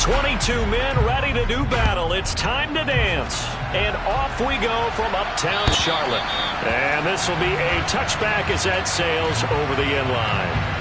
22 men ready to do battle. It's time to dance. And off we go from uptown Charlotte. And this will be a touchback as that sails over the end line.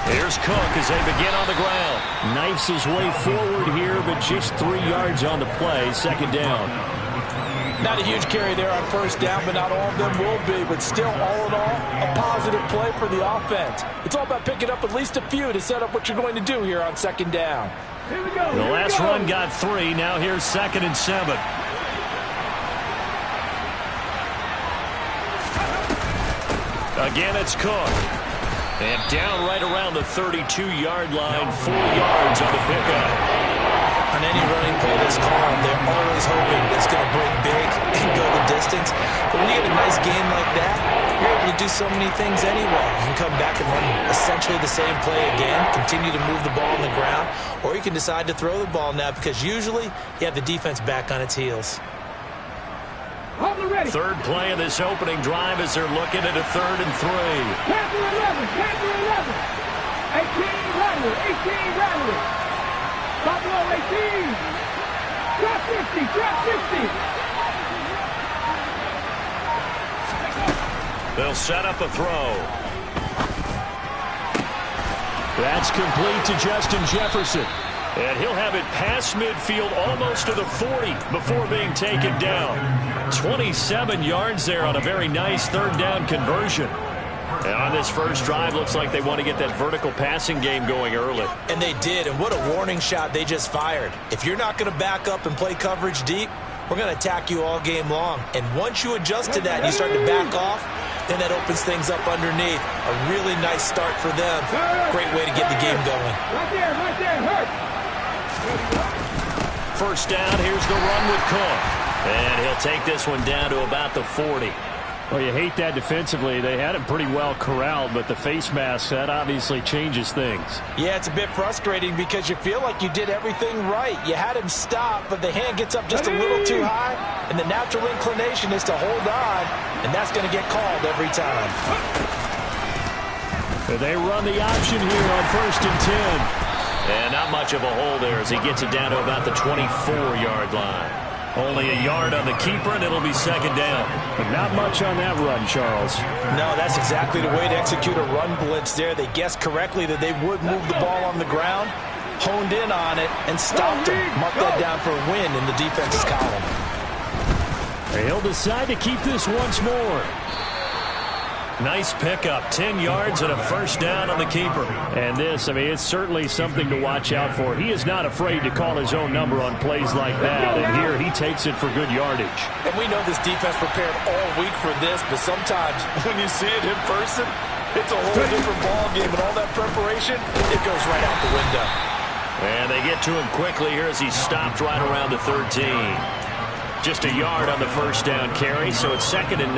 Here's Cook as they begin on the ground. Knifes his way forward here, but just 3 yards on the play. Second down. Not a huge carry there on first down, but not all of them will be. But still, all in all, a positive play for the offense. It's all about picking up at least a few to set up what you're going to do here on second down. Here we go. The last run got 3. Now here's 2nd and 7. Again, it's Cook. And down right around the 32-yard line, 4 yards on the pickup. On any running play that's called, they're always hoping it's going to break big and go the distance. But when you get a nice game like that, you're able to do so many things anyway. You can come back and run essentially the same play again, continue to move the ball on the ground, or you can decide to throw the ball now because usually you have the defense back on its heels. Third play of this opening drive as they're looking at a 3rd and 3. Panther 11, Panther 11. 18 Rattler, 18 Rattler. Buffalo 18. Drop 50, drop 50. They'll set up a throw. That's complete to Justin Jefferson. And he'll have it past midfield almost to the 40 before being taken down. 27 yards there on a very nice 3rd down conversion. And on this first drive, looks like they want to get that vertical passing game going early. And they did, and what a warning shot they just fired. If you're not going to back up and play coverage deep, we're going to attack you all game long. And once you adjust to that and you start to back off, then that opens things up underneath. A really nice start for them. Great way to get the game going. Right there, hurt. First down, here's the run with Cook. And he'll take this one down to about the 40. Well, you hate that defensively. They had him pretty well corralled, but the face mask, that obviously changes things. Yeah, it's a bit frustrating because you feel like you did everything right. You had him stop, but the hand gets up just a little too high, and the natural inclination is to hold on, and that's going to get called every time. They run the option here on 1st and 10. And not much of a hole there as he gets it down to about the 24-yard line. Only a yard on the keeper, and it'll be 2nd down. But not much on that run, Charles. No, that's exactly the way to execute a run blitz there. They guessed correctly that they would move the ball on the ground, honed in on it, and stopped him. Mark that down for a win in the defense's column. He'll decide to keep this once more. Nice pickup, 10 yards and a first down on the keeper. And this, I mean, it's certainly something to watch out for. He is not afraid to call his own number on plays like that, and here he takes it for good yardage. And we know this defense prepared all week for this, but sometimes when you see it in person, it's a whole different ballgame, and all that preparation, it goes right out the window. And they get to him quickly here as he stopped right around the 13. Just a yard on the first down carry, so it's 2nd and 9.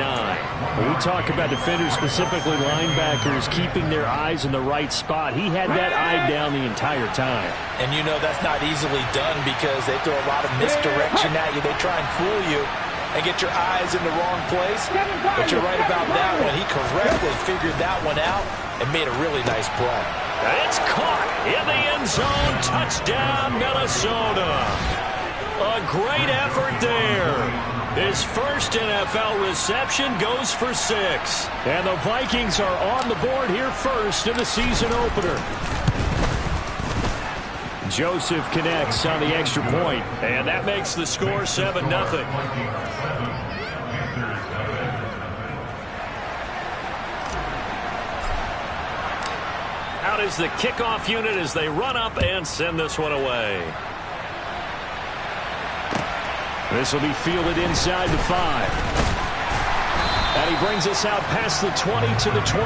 When we talk about defenders, specifically linebackers, keeping their eyes in the right spot, he had that eye down the entire time. And you know that's not easily done because they throw a lot of misdirection at you. They try and fool you and get your eyes in the wrong place. But you're right about that one. He correctly figured that one out and made a really nice play. It's caught in the end zone. Touchdown, Minnesota. A great effort there. His first NFL reception goes for 6. And the Vikings are on the board here first in the season opener. Joseph connects on the extra point, and that makes the score 7-0. Out is the kickoff unit as they run up and send this one away. This will be fielded inside the 5. And he brings us out past the 20 to the 24.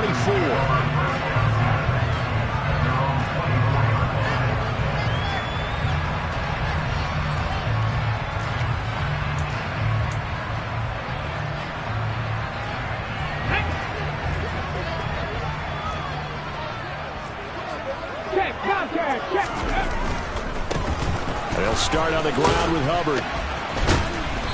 They'll start on the ground with Hubbard.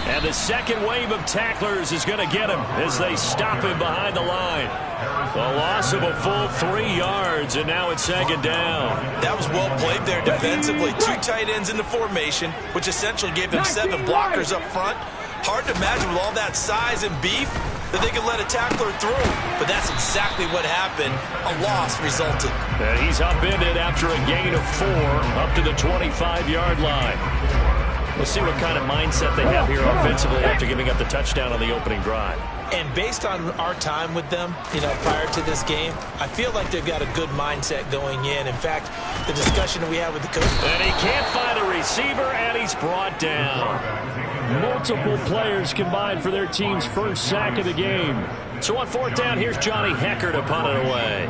And the second wave of tacklers is going to get him as they stop him behind the line. A loss of a full 3 yards, and now it's second down. That was well played there defensively. 2 tight ends in the formation, which essentially gave them 7 blockers up front. Hard to imagine with all that size and beef that they could let a tackler through. But that's exactly what happened. A loss resulted. And he's upended after a gain of 4 up to the 25-yard line. We'll see what kind of mindset they have here offensively after giving up the touchdown on the opening drive. And based on our time with them, prior to this game, I feel like they've got a good mindset going in. In fact, the discussion we had with the coach. And he can't find a receiver, and he's brought down. Multiple players combined for their team's first sack of the game. So on 4th down, here's Johnny Hecker to punt it away.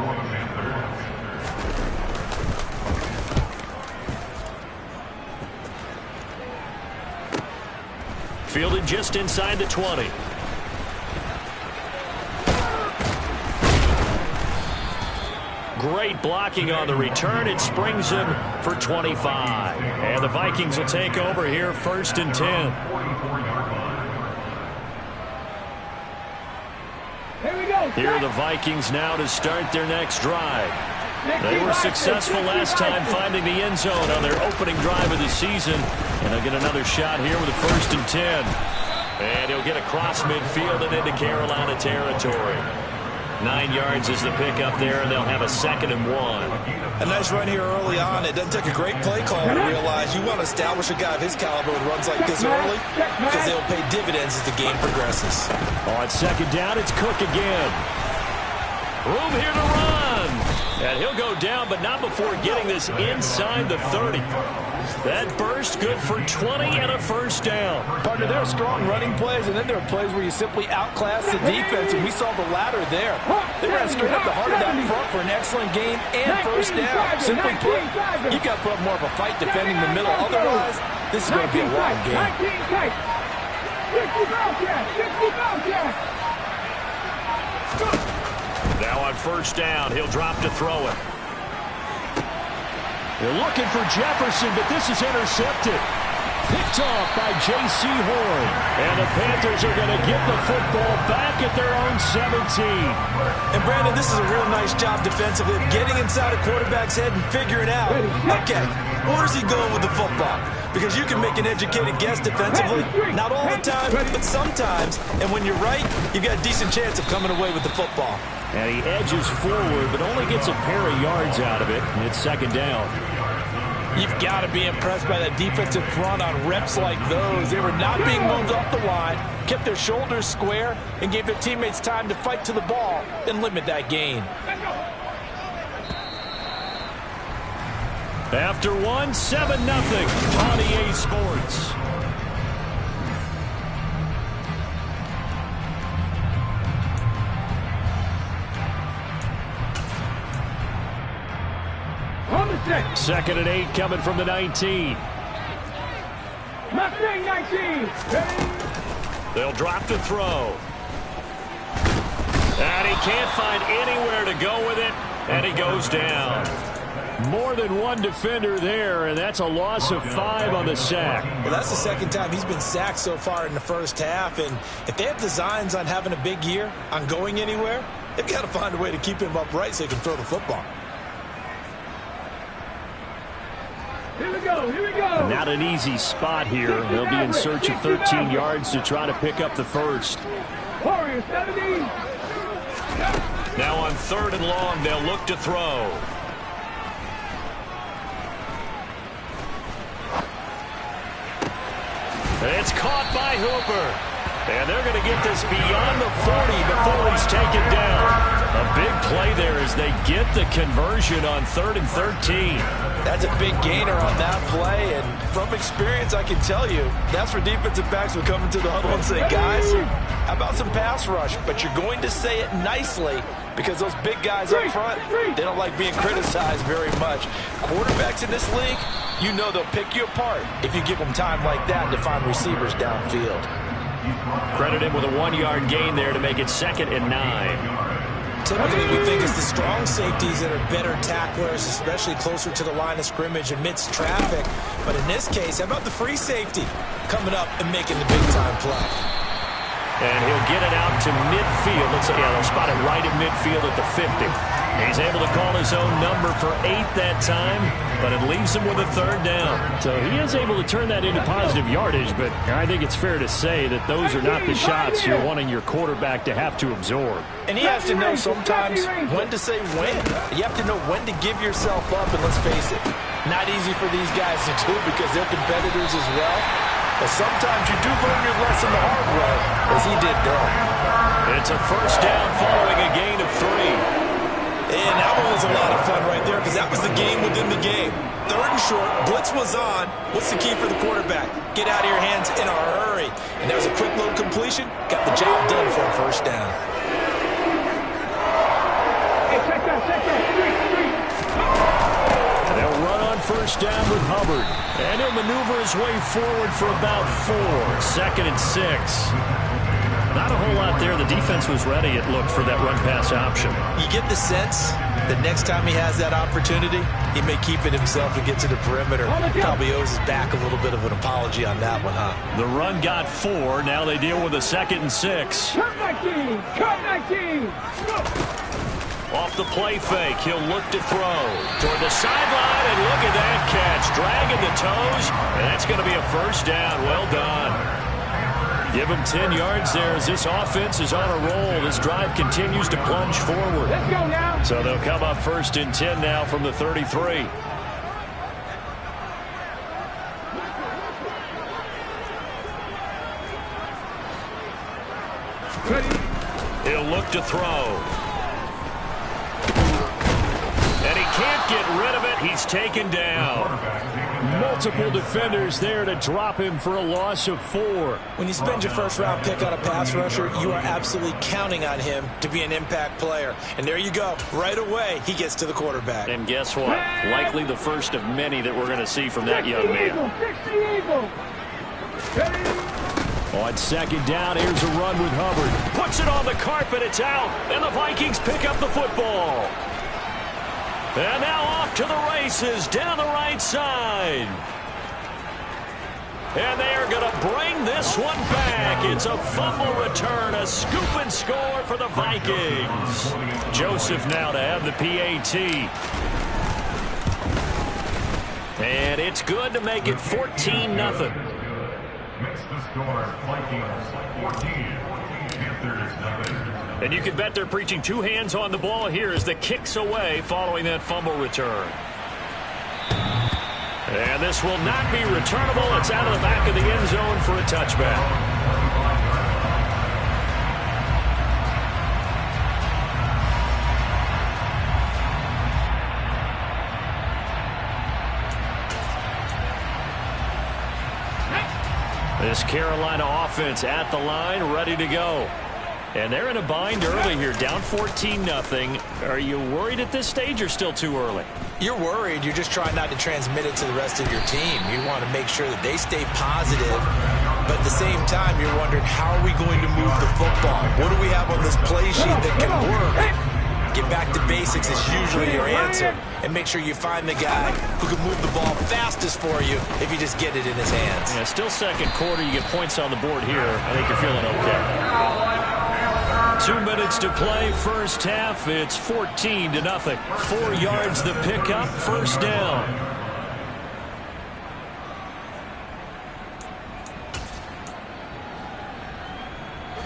Fielded just inside the 20. Great blocking on the return. It springs him for 25. And the Vikings will take over here 1st and 10. Here are the Vikings now to start their next drive. They were successful last time finding the end zone on their opening drive of the season. And they'll get another shot here with a 1st and 10. And he'll get across midfield and into Carolina territory. 9 yards is the pickup there, and they'll have a 2nd and 1. A nice run here early on. It doesn't take a great play call to realize you want to establish a guy of his caliber with runs like this early because they'll pay dividends as the game progresses. On 2nd down, it's Cook again. Room here to run. And he'll go down, but not before getting this inside the 30. That burst good for 20 and a 1st down. Partner, there are strong running plays, and then there are plays where you simply outclass the defense, and we saw the latter there. They ran straight up the heart of that front for an excellent gain and 1st down. Simply put, you've got to put up more of a fight defending the middle. Otherwise, this is going to be a long game. Now on 1st down, he'll drop to throw it. They're looking for Jefferson, but this is intercepted. Picked off by J.C. Horn. And the Panthers are going to get the football back at their own 17. And Brandon, this is a real nice job defensively of getting inside a quarterback's head and figuring out, okay, where's he going with the football? Because you can make an educated guess defensively, not all the time, but sometimes. And when you're right, you've got a decent chance of coming away with the football. And he edges forward, but only gets a pair of yards out of it, and it's 2nd down. You've got to be impressed by that defensive front on reps like those. They were not being moved off the line, kept their shoulders square, and gave their teammates time to fight to the ball and limit that gain. After 1, 7-0 on EA Sports. Second and 8 coming from the 19. Mustang 19. They'll drop to throw. And he can't find anywhere to go with it, and he goes down. More than one defender there, and that's a loss of 5 on the sack. Well, that's the 2nd time he's been sacked so far in the 1st half, and if they have designs on having a big year, on going anywhere, they've got to find a way to keep him upright so he can throw the football. Here we go, here we go. Not an easy spot here. They'll be in search of 13 yards to try to pick up the 1st. Warriors 70. Now on 3rd and long, they'll look to throw. It's caught by Hooper. And they're going to get this beyond the 40 before he's taken down. A big play there as they get the conversion on 3rd and 13. That's a big gainer on that play, and from experience, I can tell you, that's where defensive backs will come into the huddle and say, guys, how about some pass rush? But you're going to say it nicely because those big guys up front, they don't like being criticized very much. Quarterbacks in this league, you know they'll pick you apart if you give them time like that to find receivers downfield. Credit him with a 1-yard gain there to make it 2nd and 9. typically we think it's the strong safeties that are better tacklers, especially closer to the line of scrimmage amidst traffic. But in this case, how about the free safety coming up and making the big-time play? And he'll get it out to midfield. Let's see, they'll spot it right at midfield at the 50. He's able to call his own number for 8 that time, but it leaves him with a 3rd down. So he is able to turn that into positive yardage, but I think it's fair to say that those are not the shots you're wanting your quarterback to have to absorb. And he has to know sometimes when to say when. You have to know when to give yourself up, and let's face it, not easy for these guys to do because they're competitors as well. But sometimes you do learn your lesson the hard way, as he did there. It's a 1st down following a gain of 3. And that one was a lot of fun right there because that was the game within the game. 3rd and short, blitz was on. What's the key for the quarterback? Get out of your hands in a hurry. And that was a quick load completion. Got the job done for a 1st down. Hey, check that, street. They'll run on 1st down with Hubbard. And he'll maneuver his way forward for about 4. 2nd and 6. Not a whole lot there. The defense was ready, it looked, for that run-pass option. You get the sense that next time he has that opportunity, he may keep it himself and get to the perimeter. Probably owes his back a little bit of an apology on that one, huh? The run got 4. Now they deal with a 2nd and 6. Cut 19! Cut 19! Off the play fake, he'll look to throw toward the sideline, and look at that catch. Dragging the toes, and that's going to be a 1st down. Well done. Give him 10 yards there as this offense is on a roll. This drive continues to plunge forward. Let's go now. So they'll come up 1st and 10 now from the 33. Ready. He'll look to throw. And he can't get rid of it. He's taken down. Multiple defenders there to drop him for a loss of 4. When you spend your 1st-round pick on a pass rusher, you are absolutely counting on him to be an impact player. And there you go. Right away, he gets to the quarterback. And guess what? Likely the first of many that we're going to see from that young man. Ready. On 2nd down, here's a run with Hubbard. Puts it on the carpet. It's out. And the Vikings pick up the football. And now off to the races down the right side. And they are going to bring this one back. It's a fumble return, a scoop and score for the Vikings. Joseph now to have the PAT. And it's good to make it 14-0. Makes the score Vikings 14, Panthers 0. And you can bet they're preaching 2 hands on the ball here as the kicks away following that fumble return. And this will not be returnable. It's out of the back of the end zone for a touchback. This Carolina offense at the line, ready to go. And they're in a bind early here, down 14-0. Are you worried at this stage or still too early? You're worried. You're just trying not to transmit it to the rest of your team. You want to make sure that they stay positive. But at the same time, you're wondering, how are we going to move the football? What do we have on this play sheet that can work? Get back to basics is usually your answer. And make sure you find the guy who can move the ball fastest for you if you just get it in his hands. Yeah, still 2nd quarter. You get points on the board here. I think you're feeling okay. 2 minutes to play, 1st half. It's 14-0. 4 yards the pickup, 1st down.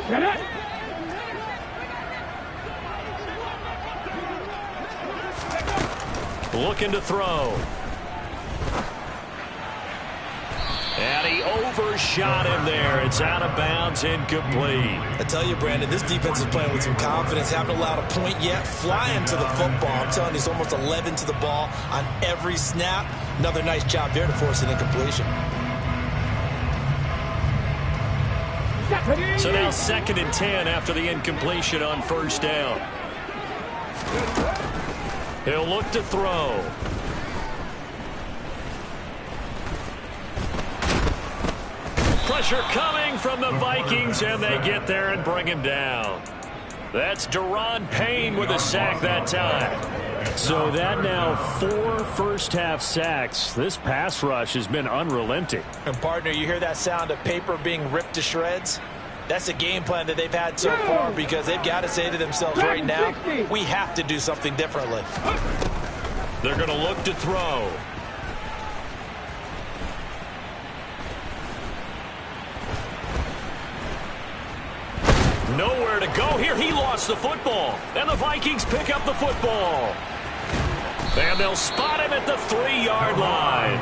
Get it. Looking to throw. And he overshot him there. It's out of bounds, incomplete. I tell you, Brandon, this defense is playing with some confidence. Haven't allowed a point yet. Flying to the football. I'm telling you, it's almost 11 to the ball on every snap. Another nice job there to force an incompletion. So now 2nd and 10 after the incompletion on 1st down. He'll look to throw. Pressure coming from the Vikings, and they get there and bring him down. That's Deron Payne with a sack that time. So that now 4 first-half sacks. This pass rush has been unrelenting. And, partner, you hear that sound of paper being ripped to shreds? That's the game plan that they've had so far because they've got to say to themselves right now, we have to do something differently. They're going to look to throw. Nowhere to go here. He lost the football. And the Vikings pick up the football. And they'll spot him at the 3-yard line.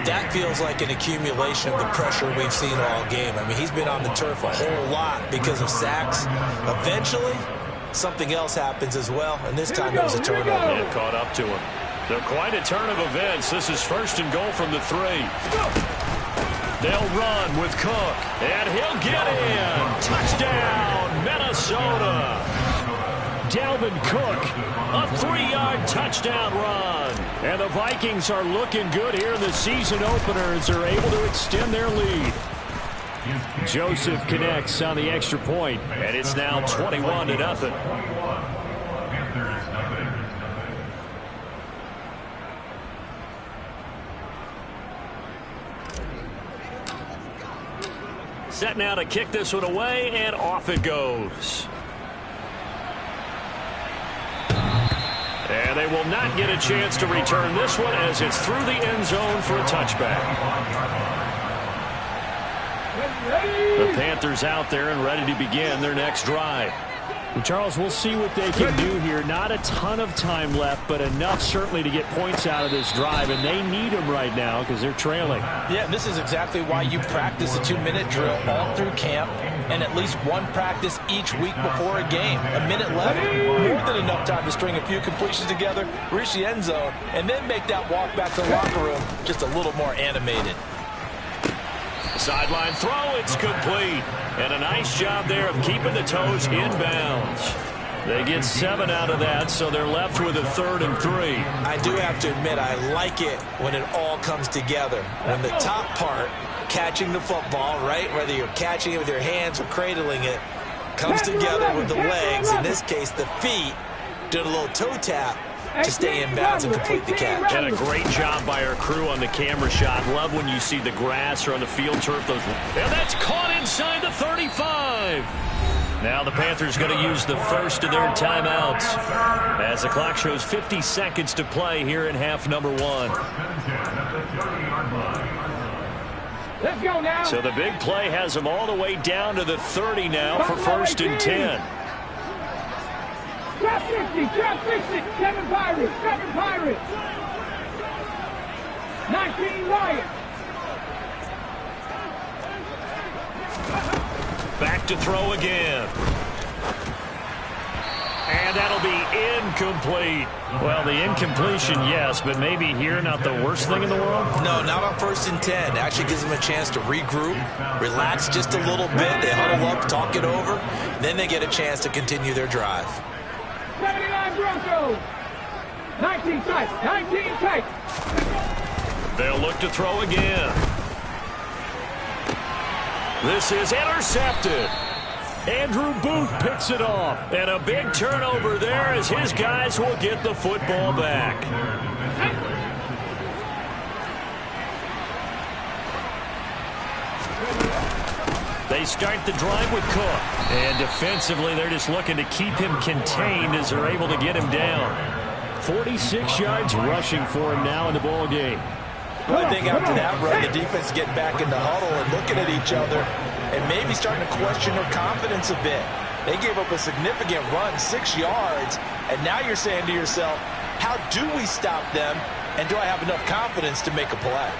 That feels like an accumulation of the pressure we've seen all game. I mean, he's been on the turf a whole lot because of sacks. Eventually, something else happens as well, and this time it was a turnover. Yeah, caught up to him. So quite a turn of events. This is 1st and goal from the 3. They'll run with Cook, and he'll get in. Touchdown, Minnesota. Dalvin Cook, a 3-yard touchdown run. And the Vikings are looking good here in the season opener as they're able to extend their lead. Joseph connects on the extra point, and it's now 21-0. Set now to kick this one away, and off it goes. And they will not get a chance to return this one as it's through the end zone for a touchback. The Panthers out there and ready to begin their next drive. And Charles, we'll see what they can do here. Not a ton of time left, but enough certainly to get points out of this drive, and they need them right now because they're trailing. Yeah, this is exactly why you practice a 2-minute drill all through camp and at least one practice each week before a game. A minute left, more than enough time to string a few completions together, reach the end zone, and then make that walk back to the locker room just a little more animated. Sideline throw, it's complete. And a nice job there of keeping the toes inbounds. They get 7 out of that, so they're left with a 3rd and 3. I do have to admit, I like it when it all comes together. When the top part, catching the football, right, whether you're catching it with your hands or cradling it, comes together with the legs, in this case the feet, doing a little toe tap to stay in bounds and complete the catch. And a great job by our crew on the camera shot. Love when you see the grass or on the field turf. And that's caught inside the 35. Now the Panthers going to use the first of their timeouts as the clock shows 50 seconds to play here in half number 1. Let's go now. So the big play has them all the way down to the 30 now for 1st and 10. Trap 60, trap 60. 7 Pirates, 7 Pirates. 19 Lions. Back to throw again. And that'll be incomplete. Well, the incompletion, yes, but maybe here not the worst thing in the world? No, not on 1st and 10. It actually gives them a chance to regroup, relax just a little bit. They huddle up, talk it over. Then they get a chance to continue their drive. 79 Broncos. 19 tight, 19 tight. They'll look to throw again. This is intercepted. Andrew Booth picks it off. And a big turnover there as his guys will get the football back. They start the drive with Cook. And defensively, they're just looking to keep him contained as they're able to get him down. 46 yards rushing for him now in the ball game. I think after that run, the defense getting back in the huddle and looking at each other and maybe starting to question their confidence a bit. They gave up a significant run, 6 yards, and now you're saying to yourself, how do we stop them, and do I have enough confidence to make a play?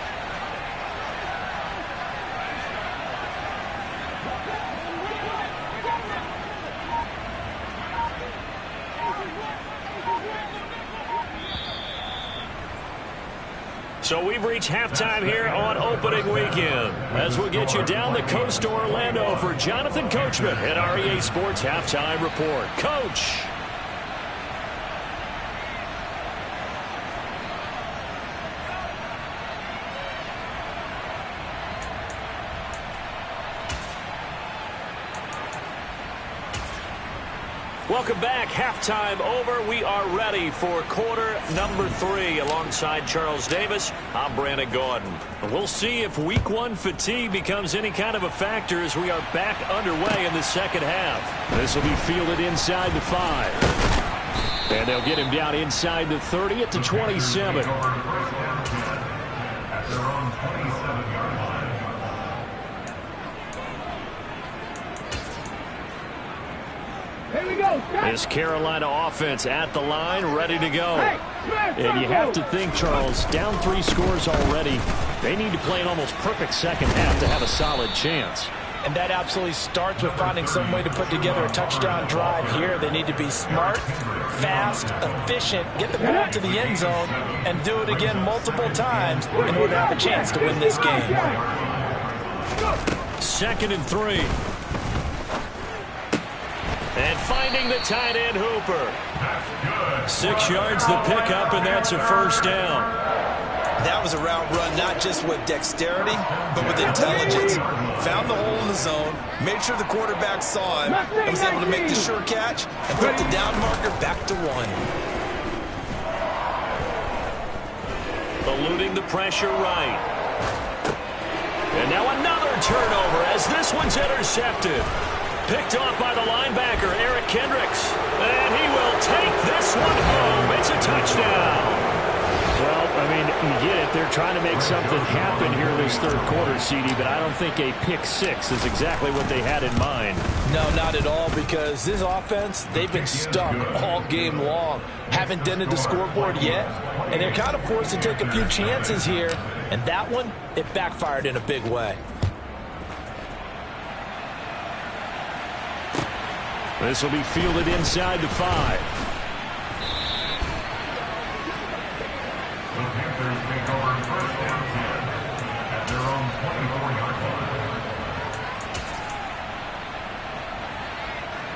So we've reached halftime here on opening weekend. As we'll get you down the coast to Orlando for Jonathan Coachman at REA Sports Halftime Report. Coach. Welcome back. Halftime over. We are ready for quarter number 3. Alongside Charles Davis, I'm Brandon Gordon. We'll see if week 1 fatigue becomes any kind of a factor as we are back underway in the second half. This will be fielded inside the 5. And they'll get him down inside the 30 at the 27. At their own 27-yard line. Here we go. This Carolina offense at the line, ready to go. And you have to think, Charles, down 3 scores already. They need to play an almost perfect second half to have a solid chance. And that absolutely starts with finding some way to put together a touchdown drive here. They need to be smart, fast, efficient, get the ball to the end zone, and do it again multiple times in order to have a chance to win this game. 2nd and 3. And finding the tight end Hooper. 6 yards the pickup, and that's a first down. That was a route run not just with dexterity, but with intelligence. Found the hole in the zone, made sure the quarterback saw him, and was able to make the sure catch and put the down marker back to 1. Eluding the pressure right. And now another turnover as this one's intercepted. Picked off by the linebacker, Eric Kendricks. And he will take this one home. It's a touchdown. Well, I mean, you get it. They're trying to make something happen here in this third quarter, CD, but I don't think a pick 6 is exactly what they had in mind. No, not at all, because this offense, they've been stuck all game long. Haven't dented the scoreboard yet, and they're kind of forced to take a few chances here. And that one, it backfired in a big way. This will be fielded inside the 5. The Panthers take over first down 10 at their own 24-yard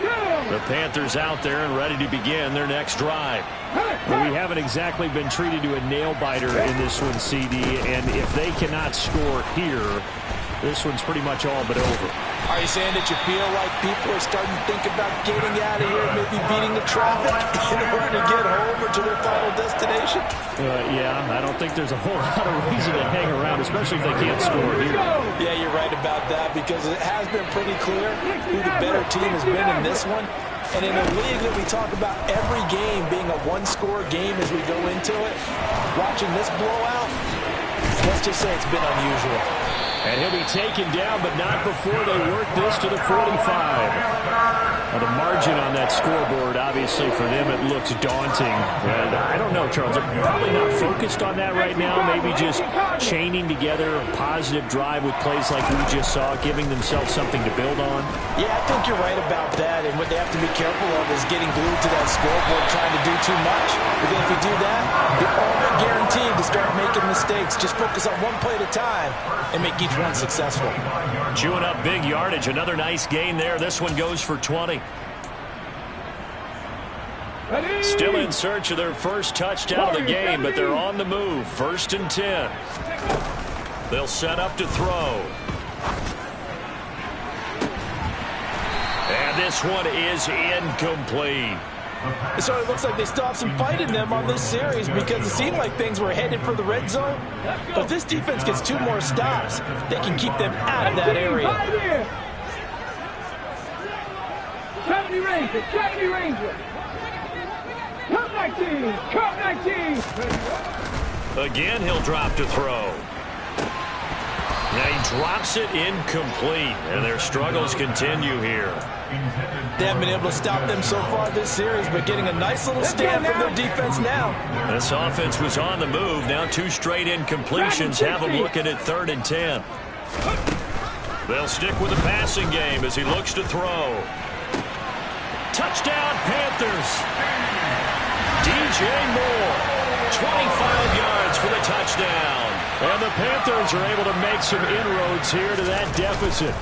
line. The Panthers out there and ready to begin their next drive. Well, we haven't exactly been treated to a nail-biter in this one, CD, and if they cannot score here, this one's pretty much all but over. Are you saying that you feel like people are starting to think about getting out of here, maybe beating the traffic in order to get home or to their final destination? Yeah, I don't think there's a whole lot of reason to hang around, especially if they can't score here. Yeah, you're right about that, because it has been pretty clear who the better team has been in this one. And in a league that we talk about every game being a one-score game as we go into it, watching this blowout, let's just say it's been unusual. And he'll be taken down, but not before they work this to the 45. Now, the margin on that scoreboard, obviously, for them, it looks daunting. And I don't know, Charles, they're probably not focused on that right now. Maybe just chaining together a positive drive with plays like we just saw, giving themselves something to build on. Yeah, I think you're right about that. And what they have to be careful of is getting glued to that scoreboard, trying to do too much. Because if you do that, you're all but guaranteed to start making mistakes. Just focus on one play at a time and make each one successful. Chewing up big yardage. Another nice gain there. This one goes for 20. Still in search of their first touchdown of the game, but they're on the move. 1st and 10. They'll set up to throw. And this one is incomplete. It sort of looks like they still have some fight in them on this series, because it seemed like things were headed for the red zone. But if this defense gets 2 more stops, they can keep them out of that area. 70 Rangers, 70 Rangers. Come 19, come 19. Again, he'll drop to throw. Now he drops it incomplete, and their struggles continue here. They haven't been able to stop them so far this series, but getting a nice little stand from their defense now. This offense was on the move. Now 2 straight incompletions have them looking at 3rd and 10. They'll stick with the passing game as he looks to throw. Touchdown, Panthers. DJ Moore, 25 yards for the touchdown. And the Panthers are able to make some inroads here to that deficit.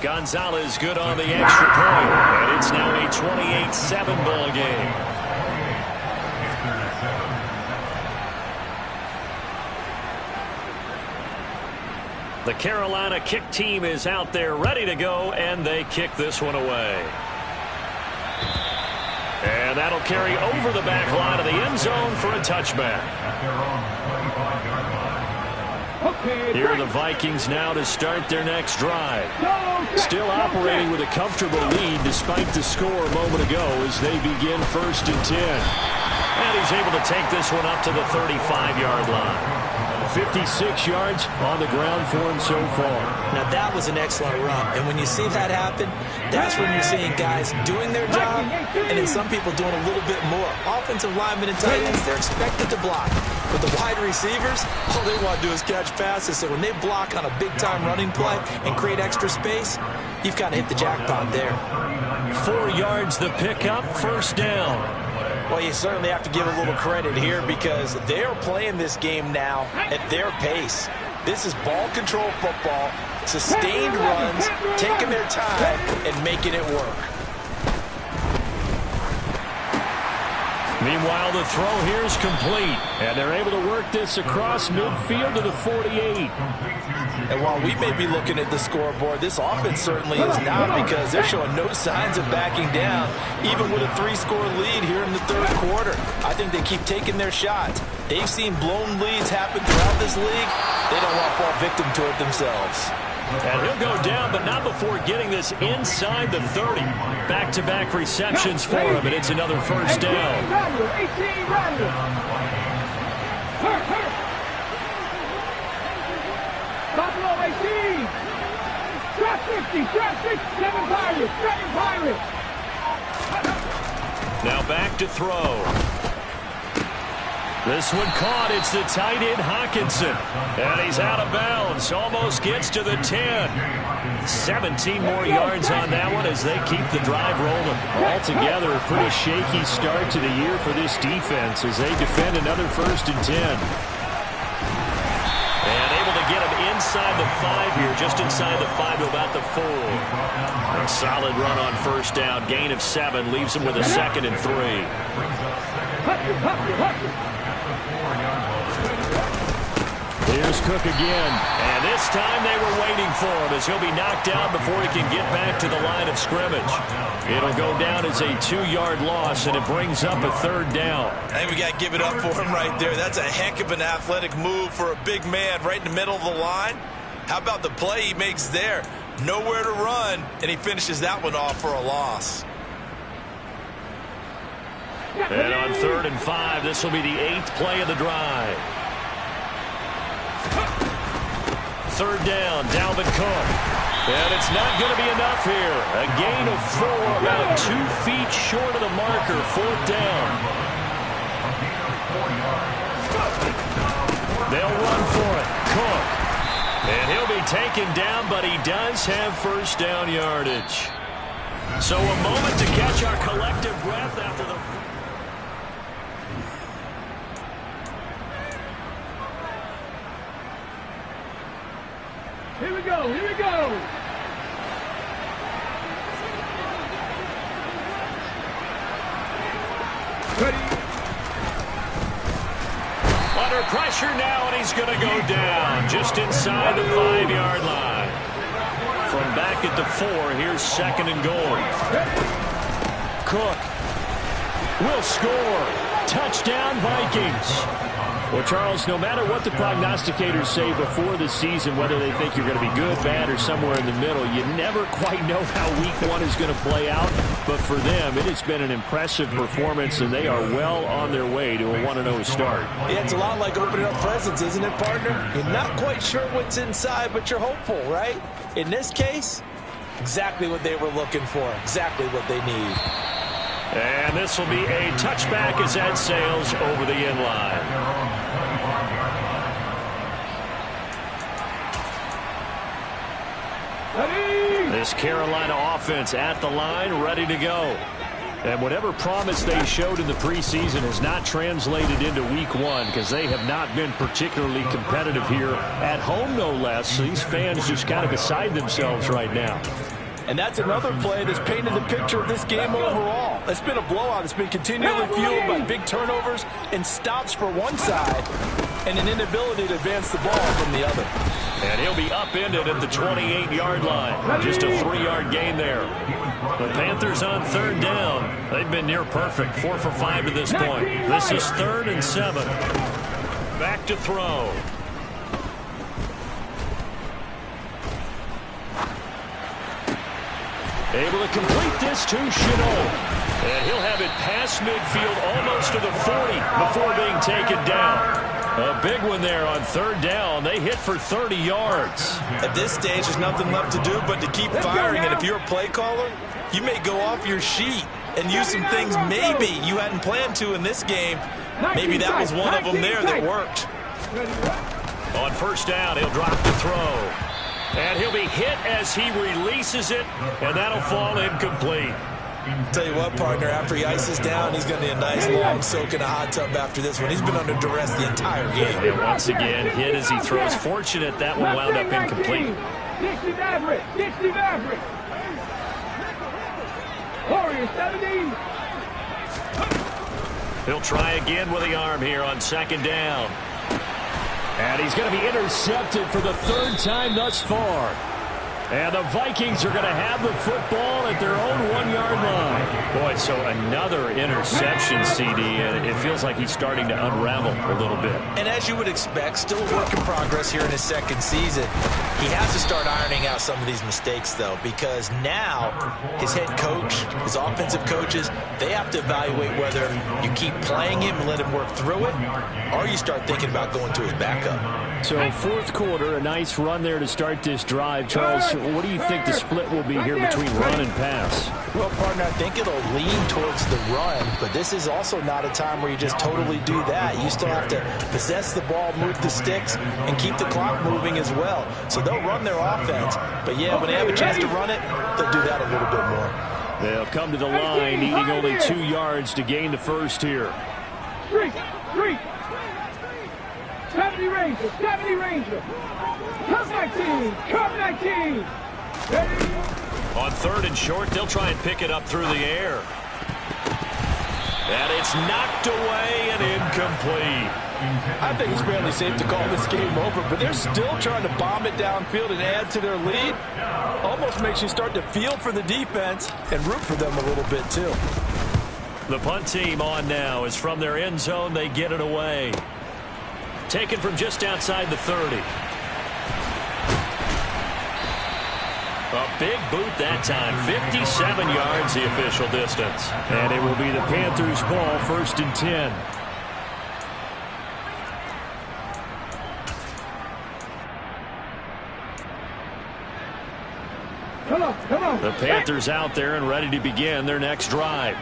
Gonzalez good on the extra point, and it's now a 28-7 ball game. The Carolina kick team is out there ready to go, and they kick this one away. carry over the back line of the end zone for a touchback. Here are the Vikings now to start their next drive. Still operating with a comfortable lead despite the score a moment ago as they begin 1st and 10. And he's able to take this one up to the 35-yard line. 56 yards on the ground for him so far. Now that was an excellent run. And when you see that happen, that's when you're seeing guys doing their job and then some people doing a little bit more. Offensive linemen and tight ends, they're expected to block. But the wide receivers, all they want to do is catch passes. So when they block on a big-time running play and create extra space, you've kind of hit the jackpot there. 4 yards the pickup, 1st down. Well, you certainly have to give a little credit here because they're playing this game now at their pace. This is ball control football, sustained runs, taking their time, and making it work. Meanwhile, the throw here is complete, and they're able to work this across midfield to the 48. And while we may be looking at the scoreboard, this offense certainly is not because they're showing no signs of backing down, even with a 3-score lead here in the 3rd quarter. I think they keep taking their shots. They've seen blown leads happen throughout this league. They don't want to fall victim to it themselves. And he'll go down, but not before getting this inside the 30. Back-to-back receptions for him, and it's another 1st down. Buffalo 18. Drop 50, drop 6, 7 Pirates, 7 Pirates. Now back to throw. This one caught. It's the tight end Hawkinson. And he's out of bounds. Almost gets to the 10. 17 more yards on that one as they keep the drive rolling. Altogether, a pretty shaky start to the year for this defense as they defend another 1st and 10. And able to get him inside the 5 here, just inside the 5 to about the 4. A solid run on 1st down. Gain of 7 leaves him with a 2nd and 3. Here's Cook again, and this time they were waiting for him as he'll be knocked down before he can get back to the line of scrimmage. It'll go down as a 2-yard loss, and it brings up a 3rd down. I think we got to give it up for him right there. That's a heck of an athletic move for a big man right in the middle of the line. How about the play he makes there? Nowhere to run, and he finishes that one off for a loss. And on 3rd and 5, this will be the 8th play of the drive. 3rd down, Dalvin Cook. And it's not going to be enough here. A gain of 4, about 2 feet short of the marker. 4th down. They'll run for it. Cook. And he'll be taken down, but he does have 1st down yardage. So a moment to catch our collective breath after the... Here we go, here we go. Ready. Under pressure now, and he's going to go down just inside the 5-yard line. From back at the 4, here's 2nd and goal. Cook will score. Touchdown, Vikings. Well, Charles, no matter what the prognosticators say before the season, whether they think you're going to be good, bad, or somewhere in the middle, you never quite know how week 1 is going to play out. But for them, it has been an impressive performance, and they are well on their way to a 1-0 start. Yeah, it's a lot like opening up presents, isn't it, partner? You're not quite sure what's inside, but you're hopeful, right? In this case, exactly what they were looking for, exactly what they need. And this will be a touchback as that sails over the end line. This Carolina offense at the line, ready to go. And whatever promise they showed in the preseason has not translated into week 1 because they have not been particularly competitive here at home, no less. So these fans just kind of beside themselves right now. And that's another play that's painted the picture of this game overall. It's been a blowout. It's been continually fueled by big turnovers and stops for one side. and an inability to advance the ball from the other. And he'll be upended at the 28-yard line. Just a 3-yard gain there. The Panthers on third down. They've been near perfect, 4 for 5 to this point. This is 3rd and 7. Back to throw. Able to complete this to Chenault. And he'll have it past midfield almost to the 40 before being taken down. A big one there on third down. They hit for 30 yards. At this stage, there's nothing left to do but to keep firing. And if you're a play caller, you may go off your sheet and use some things maybe you hadn't planned to in this game. Maybe that was one of them there that worked. On first down, he'll drop the throw. And he'll be hit as he releases it, and that'll fall incomplete. Tell you what, partner, after he ices down, he's going to need a nice long soak in a hot tub after this one. He's been under duress the entire game. And once again, hit as he throws. Fortunate that one wound up incomplete. Dixie Maverick. Dixie Maverick. Warrior 17. He'll try again with the arm here on second down. And he's going to be intercepted for the 3rd time thus far. And the Vikings are going to have the football at their own 1-yard line. Boy, so another interception, CD, and it feels like he's starting to unravel a little bit. And as you would expect, still a work in progress here in his 2nd season. He has to start ironing out some of these mistakes, though, because now his head coach, his offensive coaches, they have to evaluate whether you keep playing him and let him work through it, or you start thinking about going to his backup. So 4th quarter, a nice run there to start this drive. Charles, what do you think the split will be here between run and pass? Well, partner, I think it'll lean towards the run, but this is also not a time where you just totally do that. You still have to possess the ball, move the sticks, and keep the clock moving as well. So they'll run their offense, but yeah, when they have a chance to run it, they'll do that a little bit more. They'll come to the line, needing only 2 yards to gain the first here. 70 Ranger, 70 Ranger. Come 19, come 19. On 3rd and short, they'll try and pick it up through the air. And it's knocked away and incomplete. I think it's fairly safe to call this game over, but they're still trying to bomb it downfield and add to their lead. Almost makes you start to feel for the defense and root for them a little bit, too. The punt team on now is from their end zone. They get it away. Taken from just outside the 30. A big boot that time. 57 yards the official distance. And it will be the Panthers' ball, 1st and 10. Come on. The Panthers out there and ready to begin their next drive.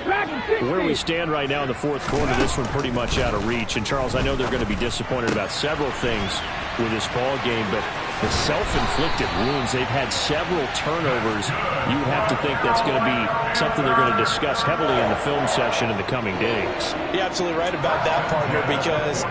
Where we stand right now in the 4th quarter, this one pretty much out of reach. And, Charles, I know they're going to be disappointed about several things with this ball game, but the self-inflicted wounds, they've had several turnovers. You have to think that's going to be something they're going to discuss heavily in the film session in the coming days. You're absolutely right about that, partner, because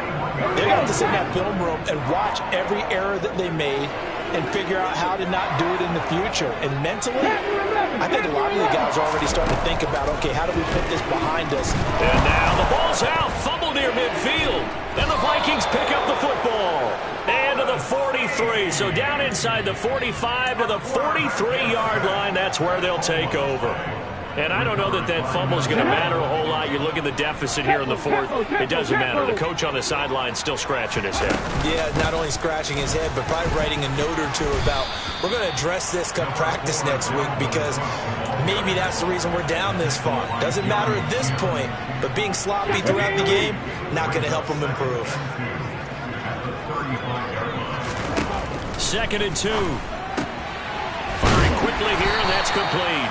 they're going to have to sit in that film room and watch every error that they made and figure out how to not do it in the future. And mentally, I think a lot of the guys are already starting to think about, okay, how do we put this behind us? And now the ball's out, fumble near midfield. And the Vikings pick up the football. And to the 43. So down inside the 45 to the 43-yard line. That's where they'll take over. And I don't know that that fumble is going to matter a whole lot. You look at the deficit here in the 4th. It doesn't matter. The coach on the sideline still scratching his head. Yeah, not only scratching his head, but probably writing a note or two about, we're going to address this come practice next week, because maybe that's the reason we're down this far. Doesn't matter at this point, but being sloppy throughout the game, not going to help them improve. 2nd and 2. Firing quickly here, and that's complete.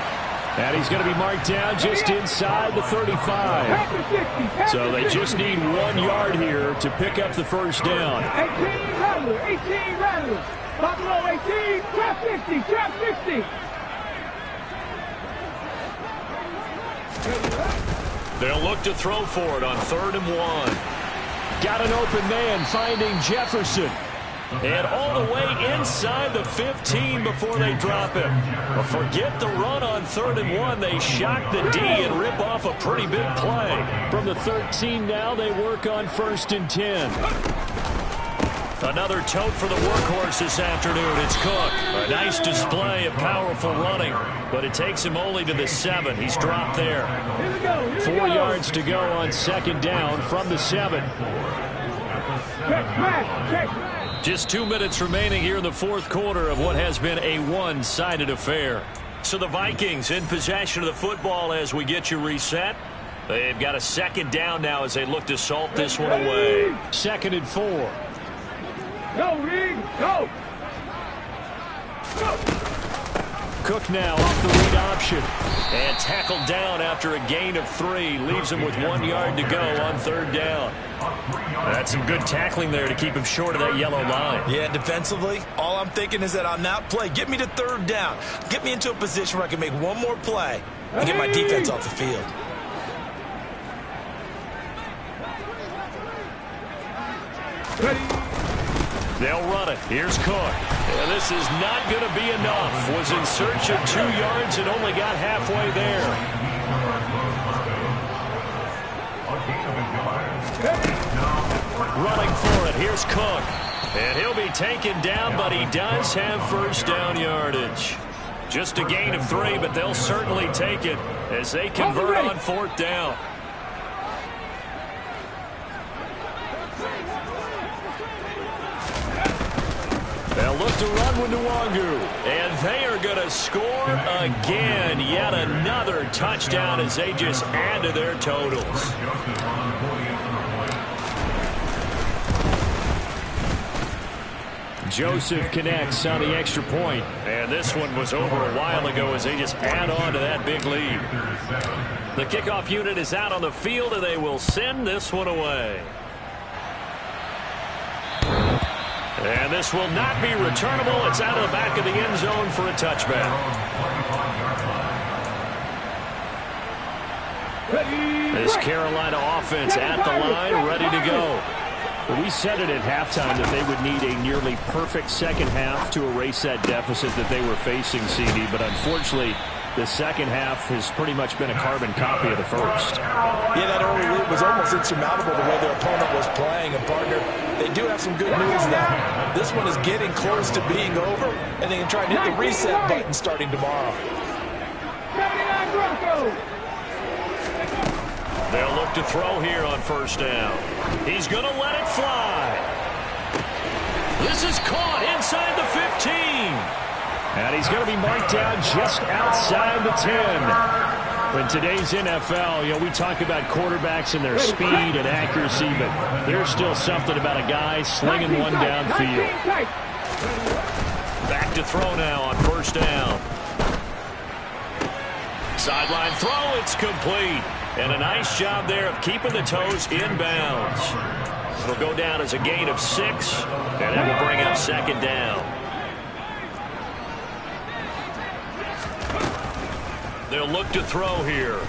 And he's going to be marked down just inside the 35. So they just need 1 yard here to pick up the first down. 18 Rattlers. Buffalo 18, trap 50, trap 50. They'll look to throw for it on 3rd and 1. Got an open man finding Jefferson. And all the way inside the 15 before they drop him. But forget the run on 3rd and 1. They shock the D and rip off a pretty big play. From the 13 now, they work on 1st and 10. Another tote for the workhorse this afternoon. It's Cook. A nice display of powerful running, but it takes him only to the 7. He's dropped there. 4 yards to go on second down from the 7. Just 2 minutes remaining here in the fourth quarter of what has been a one-sided affair. So the Vikings in possession of the football as we get you reset. They've got a second down now as they look to salt this one away. 2nd and 4. Go, Reed, go! Go! Cook now off the read option. And tackled down after a gain of 3. Leaves him with 1 yard to go on third down. That's some good tackling there to keep him short of that yellow line. Yeah, defensively, all I'm thinking is that on that play, get me to third down. Get me into a position where I can make one more play and get my defense off the field. They'll run it. Here's Cook. And this is not going to be enough. Was in search of 2 yards and only got halfway there. Running for it. Here's Cook. And he'll be taken down, but he does have first down yardage. Just a gain of 3, but they'll certainly take it as they convert on fourth down. They'll look to run with Nwangu. And they are going to score again. Yet another touchdown as they just add to their totals. Joseph connects on the extra point. And this one was over a while ago as they just add on to that big lead. The kickoff unit is out on the field, and they will send this one away. And this will not be returnable. It's out of the back of the end zone for a touchback. This Carolina offense at the line, ready to go. We said it at halftime that they would need a nearly perfect second half to erase that deficit that they were facing, CD. But unfortunately, the second half has pretty much been a carbon copy of the first. Yeah, that early lead was almost insurmountable the way their opponent was playing. And, partner, they do have some good news now. This one is getting close to being over, and they can try and hit the reset button starting tomorrow. 79 Broncos! They'll look to throw here on first down. He's going to let it fly. This is caught inside the 15. And he's going to be marked down just outside the 10. In today's NFL, we talk about quarterbacks and their speed and accuracy, but there's still something about a guy slinging one downfield. Back to throw now on first down. Sideline throw, it's complete. And a nice job there of keeping the toes inbounds. It'll go down as a gain of 6, and that will bring up second down. They'll look to throw here.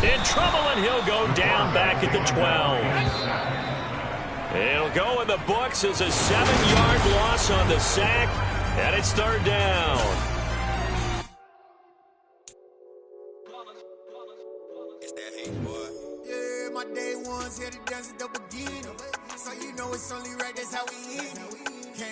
In trouble, and he'll go down back at the 12. It'll go in the books as a 7-yard loss on the sack, and it's third down. Yeah, my day ones here to dance at the beginning. So you know it's only right, that's how we eat.